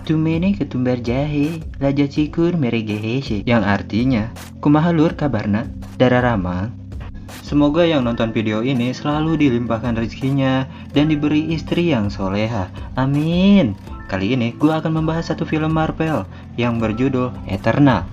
Tumene ketumbar jahe, laja cikur meregehese, yang artinya, kumaha lur kabarna, dara ramang. Semoga yang nonton video ini selalu dilimpahkan rezekinya dan diberi istri yang soleha. Amin. Kali ini gue akan membahas satu film Marvel yang berjudul Eternal.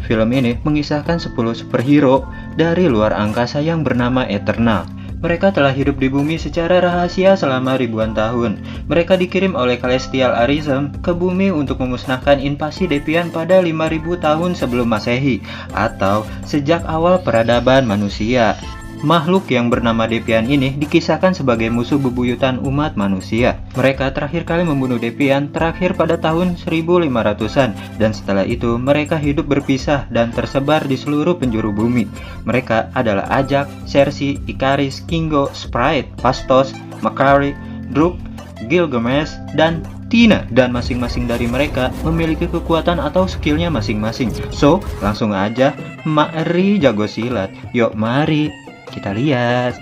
Film ini mengisahkan 10 superhero dari luar angkasa yang bernama Eternal. Mereka telah hidup di bumi secara rahasia selama ribuan tahun. Mereka dikirim oleh Celestial Arishem ke bumi untuk memusnahkan invasi Deviant pada 5000 tahun sebelum Masehi, atau sejak awal peradaban manusia. Makhluk yang bernama Deviant ini dikisahkan sebagai musuh bebuyutan umat manusia. Mereka terakhir kali membunuh Deviant terakhir pada tahun 1500-an, dan setelah itu mereka hidup berpisah dan tersebar di seluruh penjuru bumi. Mereka adalah Ajak, Sersi, Ikaris, Kingo, Sprite, Phastos, Makari, Druk, Gilgamesh, dan Tina, dan masing-masing dari mereka memiliki kekuatan atau skillnya masing-masing. So, langsung aja, Mari jago silat. Yuk mari kita lihat.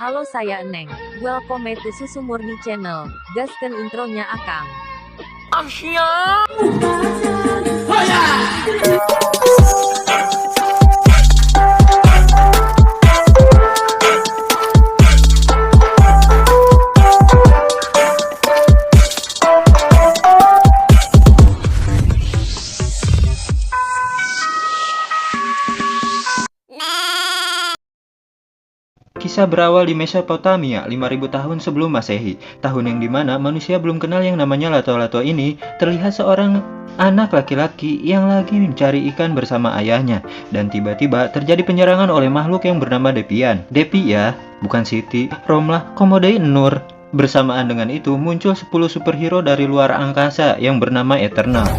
Halo, saya Eneng. Welcome to Susu Murni Channel. Gaskan intronya Akang. Kisah berawal di Mesopotamia 5000 tahun sebelum Masehi, tahun yang dimana manusia belum kenal yang namanya lato-lato ini. Terlihat seorang anak laki-laki yang lagi mencari ikan bersama ayahnya, dan tiba-tiba terjadi penyerangan oleh makhluk yang bernama Deviant. Devi ya, bukan Siti, Romlah, Komodai, Nur. Bersamaan dengan itu muncul 10 superhero dari luar angkasa yang bernama Eternal.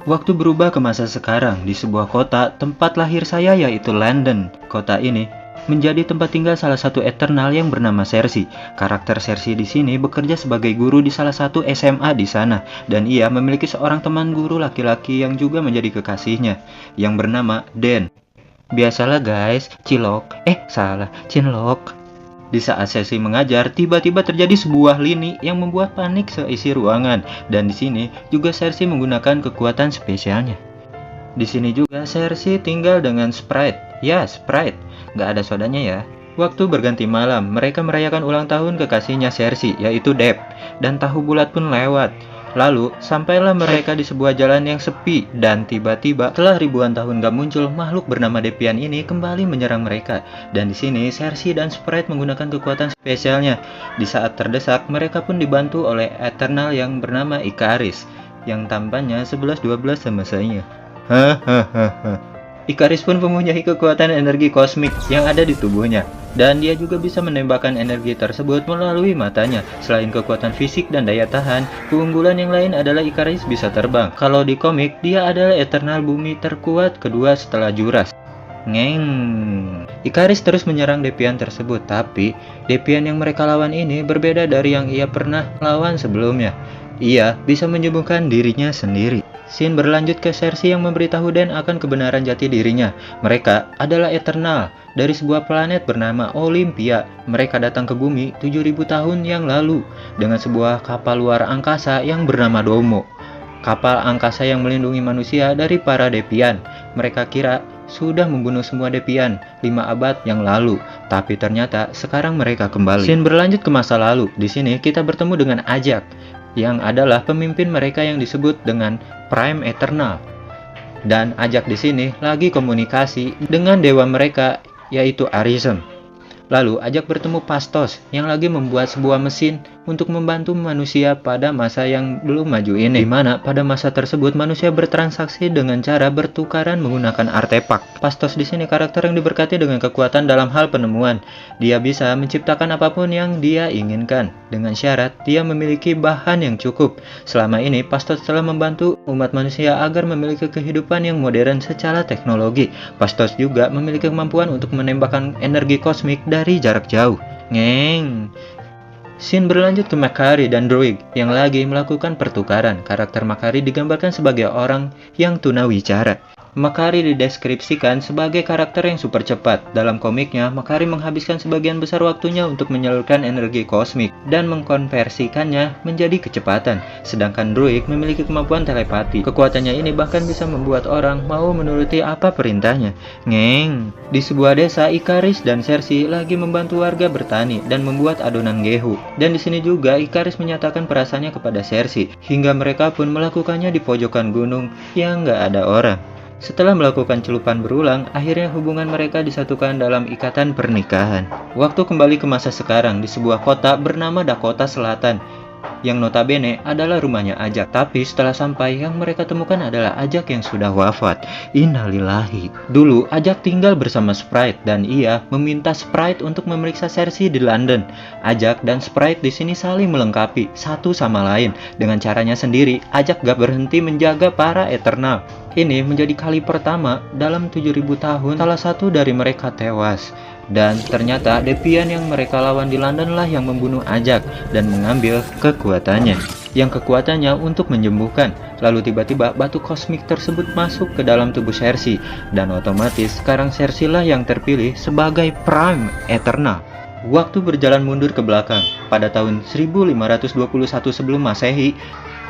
Waktu berubah ke masa sekarang di sebuah kota tempat lahir saya, yaitu London. Kota ini menjadi tempat tinggal salah satu Eternal yang bernama Sersi. Karakter Sersi di sini bekerja sebagai guru di salah satu SMA di sana, dan ia memiliki seorang teman guru laki-laki yang juga menjadi kekasihnya, yang bernama Dan. Biasalah guys, Cinlok. Di saat sesi mengajar, tiba-tiba terjadi sebuah lini yang membuat panik seisi ruangan, dan di sini juga Sersi menggunakan kekuatan spesialnya. Di sini juga Sersi tinggal dengan Sprite. Ya, Sprite, nggak ada sodanya ya. Waktu berganti malam, mereka merayakan ulang tahun kekasihnya Sersi, yaitu Deb, dan tahu bulat pun lewat. Lalu, sampailah mereka di sebuah jalan yang sepi, dan tiba-tiba setelah ribuan tahun gak muncul, makhluk bernama Deviant ini kembali menyerang mereka. Dan di sini Sersi dan Sprite menggunakan kekuatan spesialnya. Di saat terdesak, mereka pun dibantu oleh Eternal yang bernama Ikaris, yang tampannya 11-12 sama saya. Ikaris pun mempunyai kekuatan energi kosmik yang ada di tubuhnya, dan dia juga bisa menembakkan energi tersebut melalui matanya. Selain kekuatan fisik dan daya tahan, keunggulan yang lain adalah Ikaris bisa terbang. Kalau di komik, dia adalah Eternal bumi terkuat kedua setelah Juras. Ikaris terus menyerang Deviant tersebut, tapi Deviant yang mereka lawan ini berbeda dari yang ia pernah lawan sebelumnya. Ia bisa menyembuhkan dirinya sendiri. Scene berlanjut ke Sersi yang memberitahu Dan akan kebenaran jati dirinya. Mereka adalah Eternal dari sebuah planet bernama Olympia. Mereka datang ke bumi 7000 tahun yang lalu dengan sebuah kapal luar angkasa yang bernama Domo. Kapal angkasa yang melindungi manusia dari para Deviant. Mereka kira sudah membunuh semua Deviant 5 abad yang lalu, tapi ternyata sekarang mereka kembali. Scene berlanjut ke masa lalu. Di sini kita bertemu dengan Ajak, yang adalah pemimpin mereka yang disebut dengan Prime Eternal. Dan Ajak di sini lagi komunikasi dengan dewa mereka, yaitu Arishem. Lalu Ajak bertemu Phastos yang lagi membuat sebuah mesin untuk membantu manusia pada masa yang belum maju ini, di mana pada masa tersebut manusia bertransaksi dengan cara bertukaran menggunakan artefak. Pastos di sini karakter yang diberkati dengan kekuatan dalam hal penemuan. Dia bisa menciptakan apapun yang dia inginkan, dengan syarat dia memiliki bahan yang cukup. Selama ini, Pastos telah membantu umat manusia agar memiliki kehidupan yang modern secara teknologi. Pastos juga memiliki kemampuan untuk menembakkan energi kosmik dari jarak jauh. Scene berlanjut ke Makari dan Druig yang lagi melakukan pertukaran. Karakter Makari digambarkan sebagai orang yang tunawicara. Makari dideskripsikan sebagai karakter yang super cepat. Dalam komiknya, Makari menghabiskan sebagian besar waktunya untuk menyalurkan energi kosmik dan mengkonversikannya menjadi kecepatan. Sedangkan Druig memiliki kemampuan telepati. Kekuatannya ini bahkan bisa membuat orang mau menuruti apa perintahnya. Di sebuah desa, Ikaris dan Cersei lagi membantu warga bertani dan membuat adonan gehu. Dan di sini juga Ikaris menyatakan perasaannya kepada Cersei, hingga mereka pun melakukannya di pojokan gunung yang gak ada orang. Setelah melakukan celupan berulang, akhirnya hubungan mereka disatukan dalam ikatan pernikahan. Waktu kembali ke masa sekarang di sebuah kota bernama Dakota Selatan, yang notabene adalah rumahnya Ajak. Tapi setelah sampai, yang mereka temukan adalah Ajak yang sudah wafat. Innalillahi. Dulu Ajak tinggal bersama Sprite dan ia meminta Sprite untuk memeriksa Cersei di London. Ajak dan Sprite di sini saling melengkapi satu sama lain. Dengan caranya sendiri, Ajak gak berhenti menjaga para Eternal. Ini menjadi kali pertama dalam 7.000 tahun salah satu dari mereka tewas. Dan ternyata Devian yang mereka lawan di London lah yang membunuh Ajak dan mengambil kekuatannya. Yang kekuatannya untuk menyembuhkan. Lalu tiba-tiba batu kosmik tersebut masuk ke dalam tubuh Cersei. Dan otomatis sekarang Cersei lah yang terpilih sebagai Prime Eternal. Waktu berjalan mundur ke belakang. Pada tahun 1521 sebelum Masehi,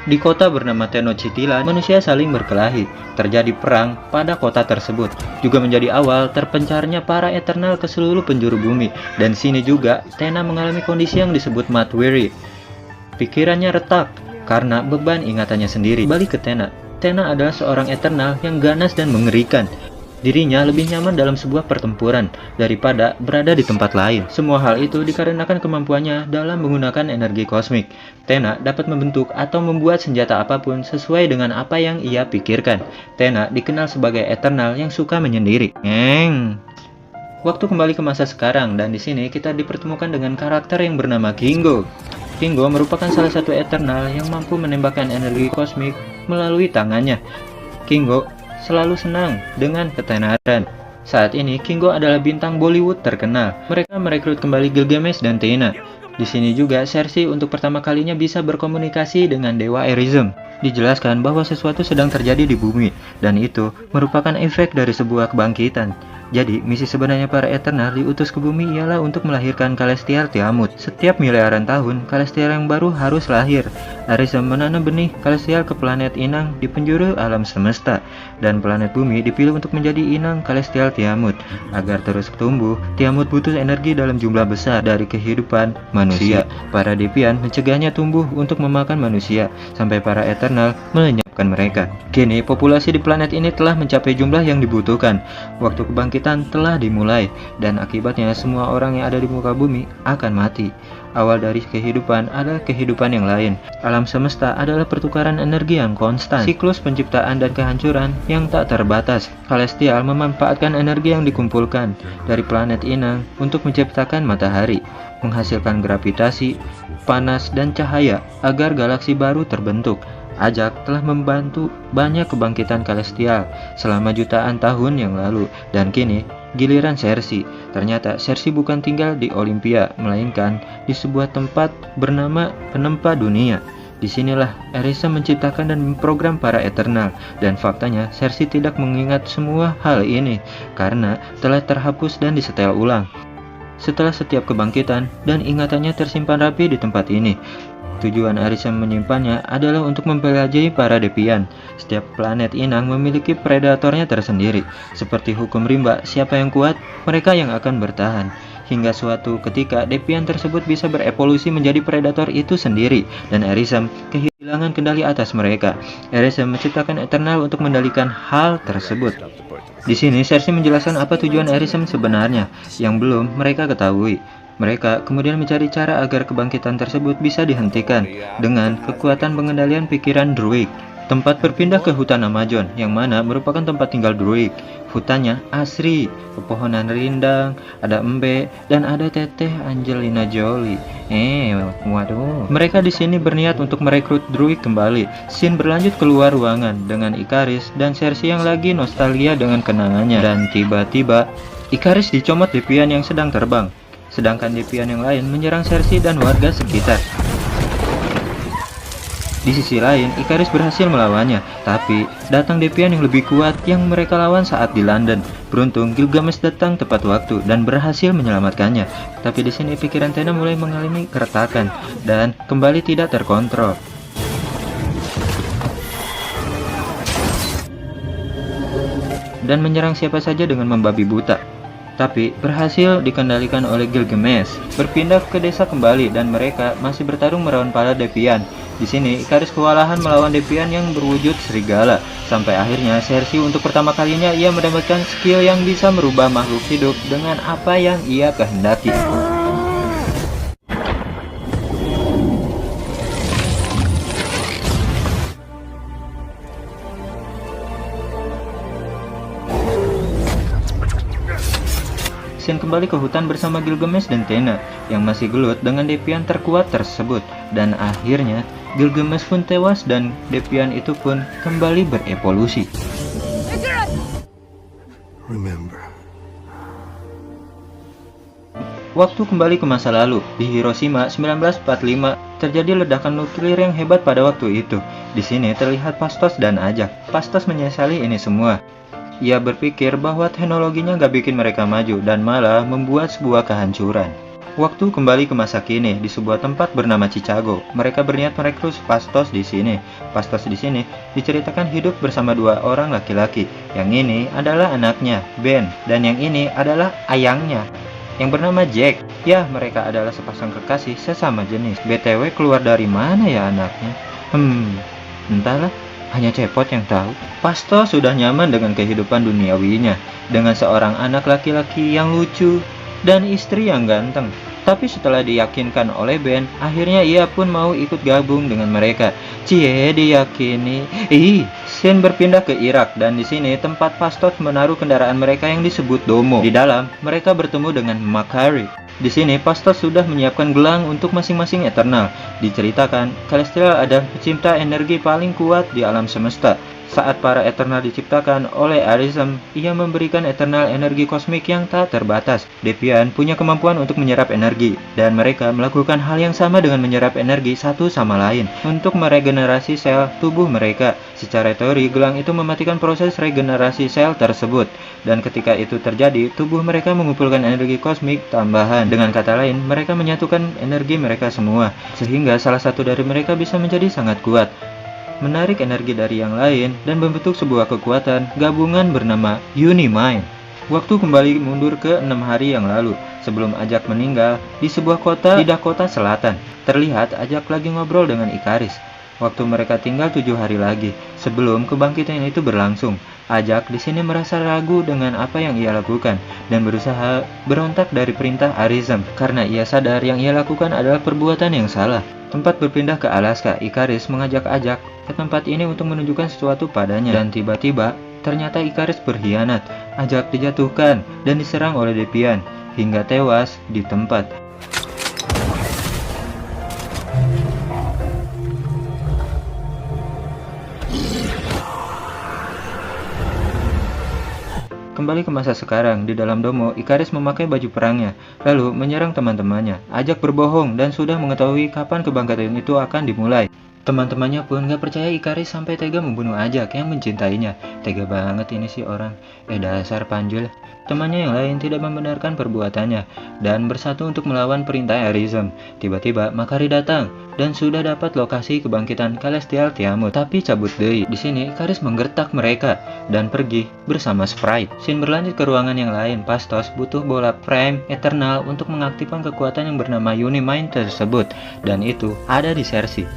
di kota bernama Tenochtitlan, manusia saling berkelahi. Terjadi perang pada kota tersebut. Juga menjadi awal terpencarnya para Eternal ke seluruh penjuru bumi. Dan sini juga Tena mengalami kondisi yang disebut Mad Weary. Pikirannya retak karena beban ingatannya sendiri. Balik ke Tena. Tena adalah seorang Eternal yang ganas dan mengerikan. Dirinya lebih nyaman dalam sebuah pertempuran daripada berada di tempat lain. Semua hal itu dikarenakan kemampuannya dalam menggunakan energi kosmik. Tena dapat membentuk atau membuat senjata apapun sesuai dengan apa yang ia pikirkan. Tena dikenal sebagai Eternal yang suka menyendiri. Waktu kembali ke masa sekarang, dan di sini kita dipertemukan dengan karakter yang bernama Kingo. Kingo merupakan salah satu Eternal yang mampu menembakkan energi kosmik melalui tangannya. Kingo selalu senang dengan ketenaran. Saat ini, Kingo adalah bintang Bollywood terkenal. Mereka merekrut kembali Gilgamesh dan Tena. Di sini juga Cersei untuk pertama kalinya bisa berkomunikasi dengan Dewa Arishem. Dijelaskan bahwa sesuatu sedang terjadi di bumi, dan itu merupakan efek dari sebuah kebangkitan. Jadi, misi sebenarnya para Eternal diutus ke bumi ialah untuk melahirkan Celestial Tiamut. Setiap miliaran tahun, Celestial yang baru harus lahir. Arishem menanam benih Celestial ke planet inang di penjuru alam semesta, dan planet bumi dipilih untuk menjadi inang Celestial Tiamut. Agar terus tumbuh, Tiamut butuh energi dalam jumlah besar dari kehidupan manusia. Para Devian mencegahnya tumbuh untuk memakan manusia, sampai para Eternal melenyapkan mereka. Kini, populasi di planet ini telah mencapai jumlah yang dibutuhkan. Waktu kebangkitan telah dimulai, dan akibatnya semua orang yang ada di muka bumi akan mati. Awal dari kehidupan adalah kehidupan yang lain. Alam semesta adalah pertukaran energi yang konstan, siklus penciptaan dan kehancuran yang tak terbatas. Celestial memanfaatkan energi yang dikumpulkan dari planet inang untuk menciptakan matahari, menghasilkan gravitasi, panas, dan cahaya agar galaksi baru terbentuk. Ajak telah membantu banyak kebangkitan Celestial selama jutaan tahun yang lalu, dan kini giliran Cersei. Ternyata Cersei bukan tinggal di Olympia, melainkan di sebuah tempat bernama Penempa Dunia. Disinilah Arishem menciptakan dan memprogram para Eternal, dan faktanya Cersei tidak mengingat semua hal ini karena telah terhapus dan disetel ulang. Setelah setiap kebangkitan, dan ingatannya tersimpan rapi di tempat ini. Tujuan Arishem menyimpannya adalah untuk mempelajari para Devian. Setiap planet inang memiliki predatornya tersendiri. Seperti hukum rimba, siapa yang kuat, mereka yang akan bertahan. Hingga suatu ketika Devian tersebut bisa berevolusi menjadi predator itu sendiri, dan Arishem kehilangan kendali atas mereka. Arishem menciptakan Eternal untuk mendalikan hal tersebut. Di sini Cersei menjelaskan apa tujuan Arishem sebenarnya yang belum mereka ketahui. Mereka kemudian mencari cara agar kebangkitan tersebut bisa dihentikan dengan kekuatan pengendalian pikiran druid. Tempat berpindah ke hutan Amazon, yang mana merupakan tempat tinggal druid. Hutannya asri, pepohonan rindang, ada embe, dan ada teteh Angelina Jolie. Waduh. Mereka di sini berniat untuk merekrut druid kembali. Scene berlanjut keluar ruangan dengan Ikaris dan Cersei yang lagi nostalgia dengan kenangannya. Dan tiba-tiba, Ikaris dicomot Devian yang sedang terbang. Sedangkan Devian yang lain menyerang Cersei dan warga sekitar. Di sisi lain, Ikaris berhasil melawannya, tapi datang Devian yang lebih kuat yang mereka lawan saat di London. Beruntung Gilgamesh datang tepat waktu dan berhasil menyelamatkannya. Tapi di sini pikiran Tena mulai mengalami keretakan dan kembali tidak terkontrol. Dan menyerang siapa saja dengan membabi buta. Tapi berhasil dikendalikan oleh Gilgamesh. Berpindah ke desa kembali dan mereka masih bertarung melawan para Devian. Di sini Ikaris kewalahan melawan Devian yang berwujud serigala. Sampai akhirnya Cersei untuk pertama kalinya ia mendapatkan skill yang bisa merubah makhluk hidup dengan apa yang ia kehendaki. Shen kembali ke hutan bersama Gilgamesh dan Tena yang masih gelut dengan Devian terkuat tersebut, dan akhirnya Gilgamesh pun tewas dan Devian itu pun kembali berevolusi. Waktu kembali ke masa lalu. Di Hiroshima 1945 terjadi ledakan nuklir yang hebat pada waktu itu. Di sini terlihat Phastos dan Ajak. Phastos menyesali ini semua. Ia berpikir bahwa teknologinya gak bikin mereka maju dan malah membuat sebuah kehancuran. Waktu kembali ke masa kini di sebuah tempat bernama Chicago. Mereka berniat merekrut Phastos di sini. Phastos di sini diceritakan hidup bersama dua orang laki-laki. Yang ini adalah anaknya, Ben, dan yang ini adalah ayangnya yang bernama Jack. Ya, mereka adalah sepasang kekasih sesama jenis. BTW keluar dari mana ya anaknya? Entahlah. Hanya Cepot yang tahu. Phastos sudah nyaman dengan kehidupan duniawinya, dengan seorang anak laki-laki yang lucu dan istri yang ganteng. Tapi setelah diyakinkan oleh Ben, akhirnya ia pun mau ikut gabung dengan mereka. Cie diyakini. Shen berpindah ke Irak dan di sini tempat Phastos menaruh kendaraan mereka yang disebut Domo. Di dalam mereka bertemu dengan Makari. Di sini Phastos sudah menyiapkan gelang untuk masing-masing Eternal. Diceritakan, Celestial adalah pencipta energi paling kuat di alam semesta. Saat para Eternal diciptakan oleh Arishem, ia memberikan Eternal energi kosmik yang tak terbatas. Devian punya kemampuan untuk menyerap energi, dan mereka melakukan hal yang sama dengan menyerap energi satu sama lain untuk meregenerasi sel tubuh mereka. Secara teori, gelang itu mematikan proses regenerasi sel tersebut, dan ketika itu terjadi, tubuh mereka mengumpulkan energi kosmik tambahan. Dengan kata lain, mereka menyatukan energi mereka semua, sehingga salah satu dari mereka bisa menjadi sangat kuat, menarik energi dari yang lain, dan membentuk sebuah kekuatan gabungan bernama Unimind. Waktu kembali mundur ke 6 hari yang lalu, sebelum Ajak meninggal, di sebuah kota di Dakota Selatan. Terlihat Ajak lagi ngobrol dengan Ikaris. Waktu mereka tinggal 7 hari lagi, sebelum kebangkitan itu berlangsung. Ajak di sini merasa ragu dengan apa yang ia lakukan, dan berusaha berontak dari perintah Arishem, karena ia sadar yang ia lakukan adalah perbuatan yang salah. Tempat berpindah ke Alaska, Ikaris mengajak Ajak ke tempat ini untuk menunjukkan sesuatu padanya. Dan tiba-tiba, ternyata Ikaris berkhianat. Ajak dijatuhkan dan diserang oleh Devian, hingga tewas di tempat. Kembali ke masa sekarang, di dalam Domo, Ikaris memakai baju perangnya, lalu menyerang teman-temannya. Ajak berbohong dan sudah mengetahui kapan kebangkitan itu akan dimulai. Teman-temannya pun gak percaya Ikaris sampai tega membunuh Ajak yang mencintainya. Tega banget ini sih orang. Dasar panjul. Temannya yang lain tidak membenarkan perbuatannya dan bersatu untuk melawan perintah Arishem. Tiba-tiba Makari datang dan sudah dapat lokasi kebangkitan Celestial Tiamut. Tapi cabut deui. Di sini Ikaris menggertak mereka dan pergi bersama Sprite. Scene berlanjut ke ruangan yang lain. Phastos butuh bola Prime Eternal untuk mengaktifkan kekuatan yang bernama Unimind tersebut, dan itu ada di Cersei.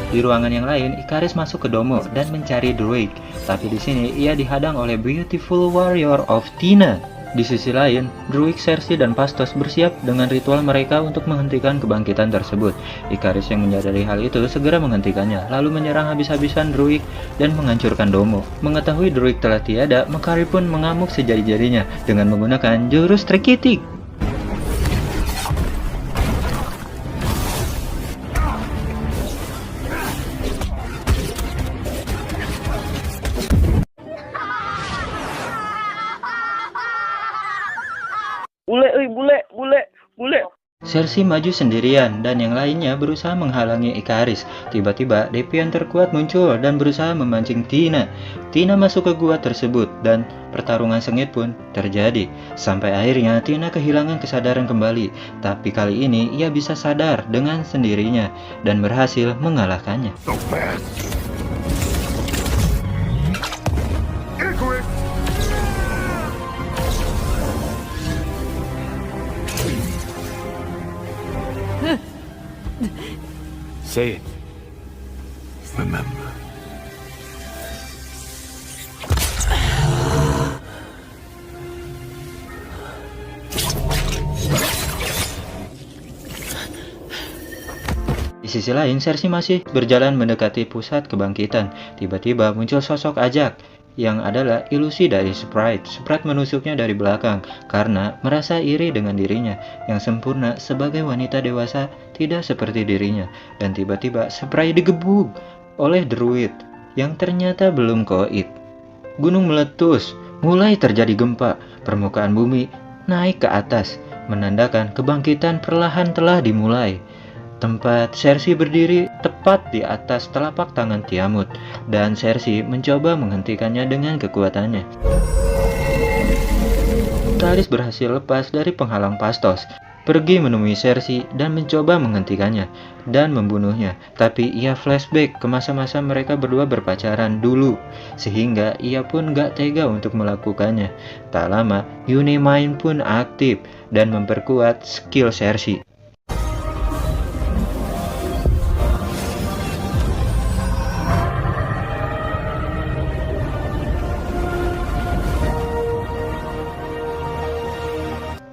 Di ruangan yang lain, Ikaris masuk ke Domo dan mencari Druig. Tapi di sini ia dihadang oleh Beautiful Warrior of Tina. Di sisi lain, Druig, Cersei, dan Pastos bersiap dengan ritual mereka untuk menghentikan kebangkitan tersebut. Ikaris yang menyadari hal itu segera menghentikannya, lalu menyerang habis-habisan Druig dan menghancurkan Domo. Mengetahui Druig telah tiada, Makari pun mengamuk sejari-jarinya dengan menggunakan jurus Trikitik. Bule. Cersei maju sendirian dan yang lainnya berusaha menghalangi Ikaris. Tiba-tiba Deviant terkuat muncul dan berusaha memancing Tina. Tina masuk ke gua tersebut dan pertarungan sengit pun terjadi. Sampai akhirnya Tina kehilangan kesadaran kembali. Tapi kali ini ia bisa sadar dengan sendirinya dan berhasil mengalahkannya. Say it. Remember. Di sisi lain, Cersei masih berjalan mendekati pusat kebangkitan. Tiba-tiba muncul sosok Ajak yang adalah ilusi dari Sprite. Sprite menusuknya dari belakang karena merasa iri dengan dirinya yang sempurna sebagai wanita dewasa tidak seperti dirinya. Dan tiba-tiba Sprite digebuk oleh Druid yang ternyata belum koit. Gunung meletus, mulai terjadi gempa, permukaan bumi naik ke atas, menandakan kebangkitan perlahan telah dimulai. Tempat Cersei berdiri tepat di atas telapak tangan Tiamut, dan Cersei mencoba menghentikannya dengan kekuatannya. Ikaris berhasil lepas dari penghalang Pastos, pergi menemui Cersei dan mencoba menghentikannya dan membunuhnya. Tapi ia flashback ke masa-masa mereka berdua berpacaran dulu, sehingga ia pun gak tega untuk melakukannya. Tak lama, Unimind pun aktif dan memperkuat skill Cersei.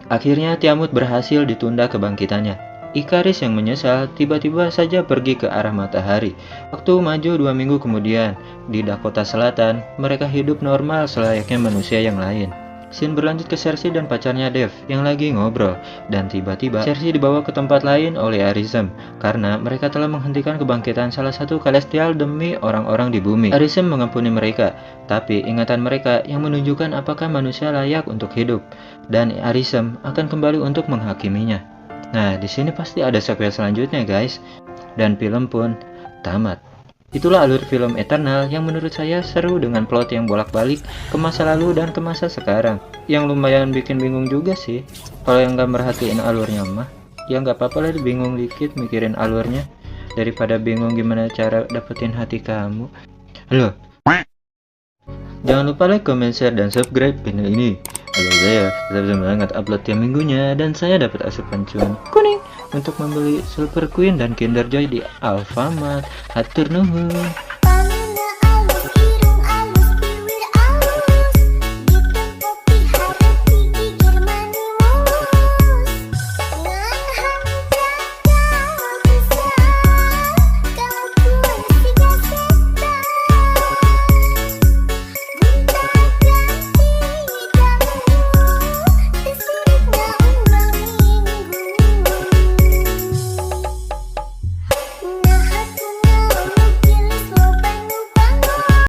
Akhirnya Tiamut berhasil ditunda kebangkitannya. Ikaris yang menyesal tiba-tiba saja pergi ke arah matahari. Waktu maju 2 minggu kemudian, di Dakota Selatan, mereka hidup normal selayaknya manusia yang lain. Scene berlanjut ke Cersei dan pacarnya Dev yang lagi ngobrol, dan tiba-tiba Cersei dibawa ke tempat lain oleh Arisem karena mereka telah menghentikan kebangkitan salah satu Celestial demi orang-orang di bumi. Arisem mengampuni mereka, tapi ingatan mereka yang menunjukkan apakah manusia layak untuk hidup, dan Arisem akan kembali untuk menghakiminya. Nah, di sini pasti ada sequel selanjutnya, guys, dan film pun tamat. Itulah alur film Eternal yang menurut saya seru dengan plot yang bolak-balik ke masa lalu dan ke masa sekarang. Yang lumayan bikin bingung juga sih. Kalau yang gak merhatiin alurnya mah, ya gak apa-apa lah bingung dikit mikirin alurnya, daripada bingung gimana cara dapetin hati kamu. Halo. Jangan lupa like, comment, share, dan subscribe channel ini agar saya tetap semangat upload tiap minggunya dan saya dapat asupan cuan kuning untuk membeli Silver Queen dan Kinder Joy di Alfamart. Hatur nuhun.